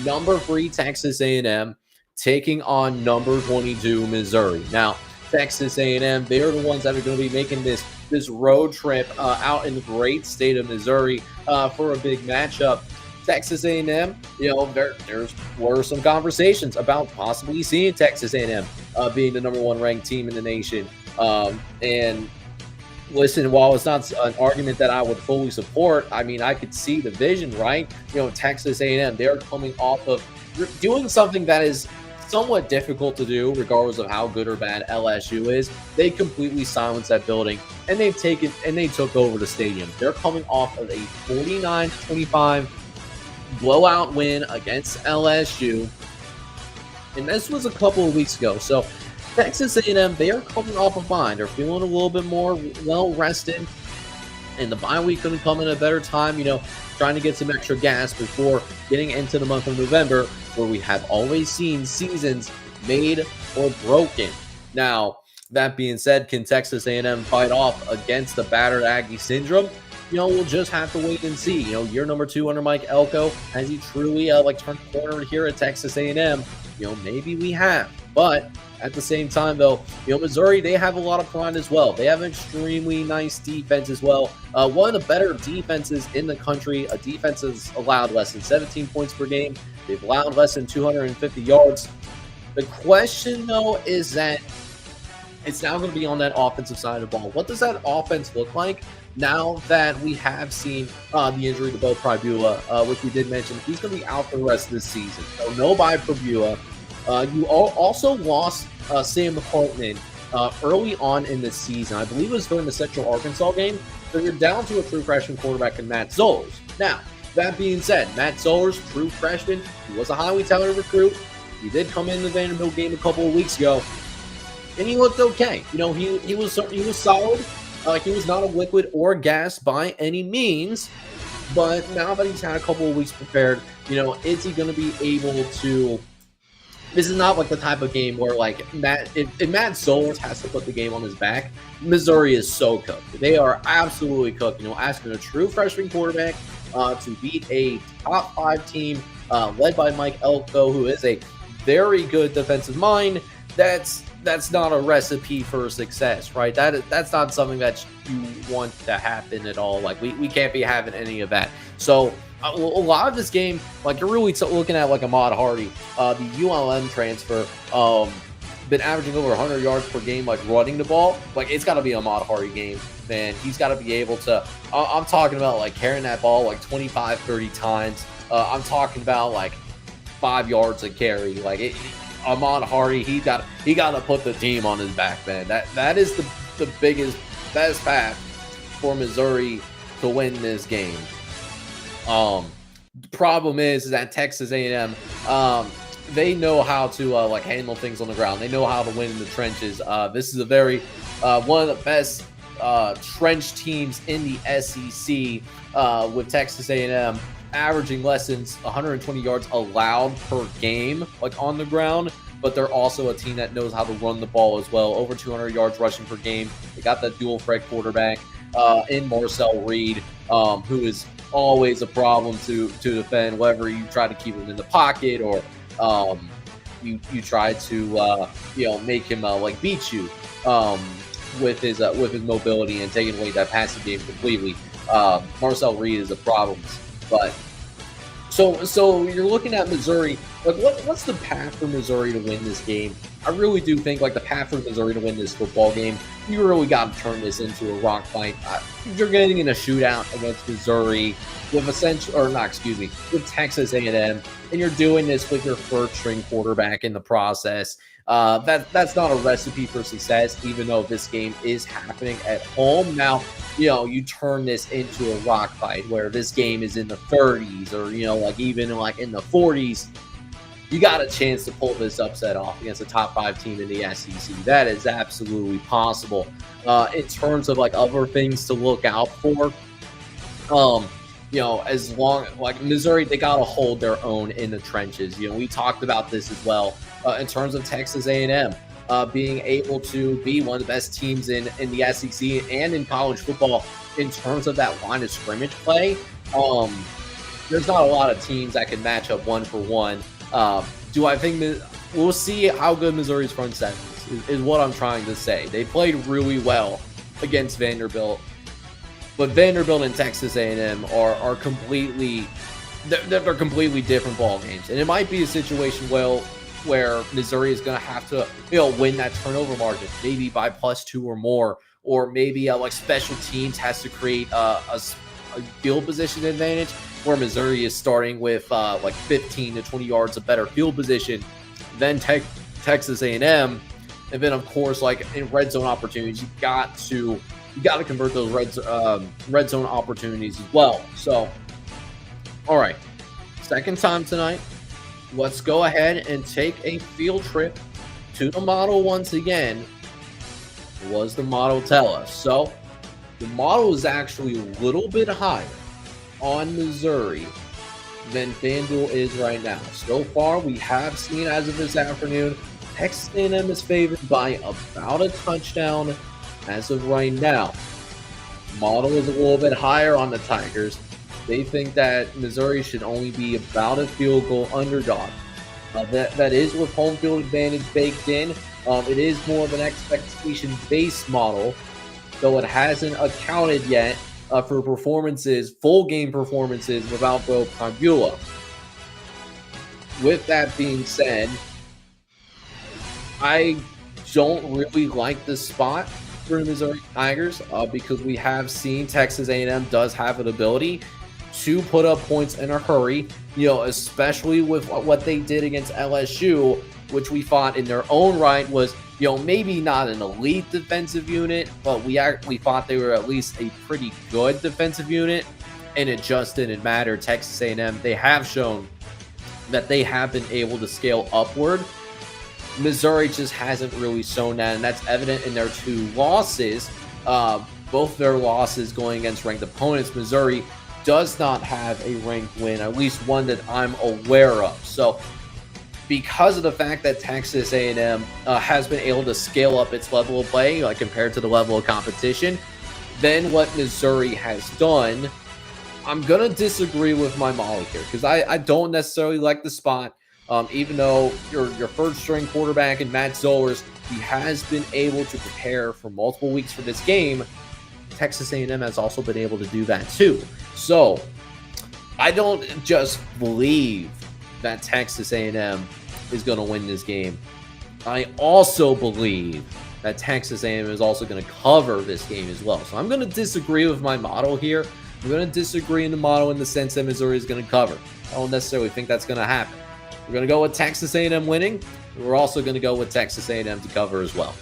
number 3 Texas A&M taking on number 22 Missouri. Now, Texas A&M, they're the ones that are going to be making this road trip out in the great state of Missouri for a big matchup. Texas A&M, there were some conversations about possibly seeing Texas A&M being the number 1 ranked team in the nation. And listen, while it's not an argument that I would fully support, I mean, I could see the vision, right? Texas A&M, they're coming off of doing something that is somewhat difficult to do, regardless of how good or bad LSU is. They completely silenced that building, and they took over the stadium. They're coming off of a 49-25 blowout win against LSU, and this was a couple of weeks ago. So Texas A&M, they are coming off a bye. They're feeling a little bit more well rested, and the bye week couldn't come in a better time, trying to get some extra gas before getting into the month of November, where we have always seen seasons made or broken. Now, that being said, can Texas A&M fight off against the battered Aggie syndrome? We'll just have to wait and see. Year number 2 under Mike Elko, has he truly turned the corner here at Texas A&M? Maybe we have, but at the same time, though, Missouri, they have a lot of pride as well. They have an extremely nice defense as well. One of the better defenses in the country. A defense has allowed less than 17 points per game. They've allowed less than 250 yards. The question, though, is that it's now going to be on that offensive side of the ball. What does that offense look like now that we have seen the injury to Bo Pribula, which we did mention? He's going to be out for the rest of this season. So no bye for Bula. You also lost Sam Hartman early on in the season. I believe it was during the Central Arkansas game. So you're down to a true freshman quarterback in Matt Zollers. Now, that being said, Matt Zollers, true freshman, he was a highly talented recruit. He did come in the Vanderbilt game a couple of weeks ago, and he looked okay. He was solid. He was not a liquid or gas by any means. But now that he's had a couple of weeks prepared, is he going to be able to? This is not like the type of game where if Matt Zollers has to put the game on his back, Missouri is so cooked. They are absolutely cooked. Asking a true freshman quarterback to beat a top 5 team led by Mike Elko, who is a very good defensive mind. That's not a recipe for success, right? That's not something that you want to happen at all. We can't be having any of that. So a lot of this game, you're really looking at Ahmad Hardy, the ULM transfer, been averaging over 100 yards per game, running the ball. It's got to be Ahmad Hardy game, man. He's got to be able to. I'm talking about carrying that ball 25, 30 times. I'm talking about 5 yards a carry. Ahmad Hardy, he got to put the team on his back, man. That is the best path for Missouri to win this game. The problem is that Texas A&M, they know how to handle things on the ground. They know how to win in the trenches. This is a very one of the best trench teams in the SEC, with Texas A&M averaging less than 120 yards allowed per game, on the ground. But they're also a team that knows how to run the ball as well. Over 200 yards rushing per game. They got that dual threat quarterback in Marcel Reed, who is always a problem to defend, whether you try to keep him in the pocket or you try to make him beat you with his mobility and taking away that passing game completely. Marcel Reed is a problem, but so you're looking at Missouri. What's the path for Missouri to win this game? I really do think the path for Missouri to win this football game, you really got to turn this into a rock fight. You're getting in a shootout against Missouri with with Texas A&M, and you're doing this with your first string quarterback in the process. That's not a recipe for success, even though this game is happening at home. Now, you turn this into a rock fight where this game is in the 30s or, even in the 40s. You got a chance to pull this upset off against a top 5 team in the SEC. That is absolutely possible. In terms of other things to look out for, as long Missouri, they got to hold their own in the trenches. We talked about this as well in terms of Texas A&M being able to be one of the best teams in the SEC and in college football in terms of that line of scrimmage play. there's not a lot of teams that can match up 1-for-1. Do I think we'll see how good Missouri's front seven is what I'm trying to say. They played really well against Vanderbilt, but Vanderbilt and Texas A&M are completely they're completely different ball games, and it might be a situation where Missouri is going to have to win that turnover margin, maybe by +2 or more, or maybe like special teams has to create a field position advantage where Missouri is starting with like 15 to 20 yards of better field position than Texas A&M. And then, of course, like in red zone opportunities, you got to convert those red zone opportunities as well. So, all right, second time tonight. Let's go ahead and take a field trip to the model once again. What does the model tell us? So, the model is actually a little bit higher on Missouri than FanDuel is right now. So far, we have seen as of this afternoon, Texas A&M is favored by about a touchdown as of right now. Model is a little bit higher on the Tigers. They think that Missouri should only be about a field goal underdog. That is with home field advantage baked in. It is more of an expectation-based model, though it hasn't accounted yet for performances, full game performances without Bo Pribula. With that being said, I don't really like this spot for the Missouri Tigers because we have seen Texas A&M does have an ability to put up points in a hurry, especially with what they did against LSU, which we thought in their own right was, maybe not an elite defensive unit, but we thought they were at least a pretty good defensive unit, and it just didn't matter. Texas A&M, they have shown that they have been able to scale upward. Missouri just hasn't really shown that, and that's evident in their two losses. Both their losses going against ranked opponents. Missouri does not have a ranked win, at least one that I'm aware of. So because of the fact that Texas A&M has been able to scale up its level of play, like compared to the level of competition, then what Missouri has done, I'm going to disagree with my model here because I don't necessarily like the spot. Even though your first string quarterback in Matt Zollers, he has been able to prepare for multiple weeks for this game, Texas A&M has also been able to do that too. So I don't just believe that Texas A&M is going to win this game. I also believe that Texas A&M is also going to cover this game as well. So I'm going to disagree with my model here. I'm going to disagree in the model in the sense that Missouri is going to cover. I don't necessarily think that's going to happen. We're going to go with Texas A&M winning. We're also going to go with Texas A&M to cover as well.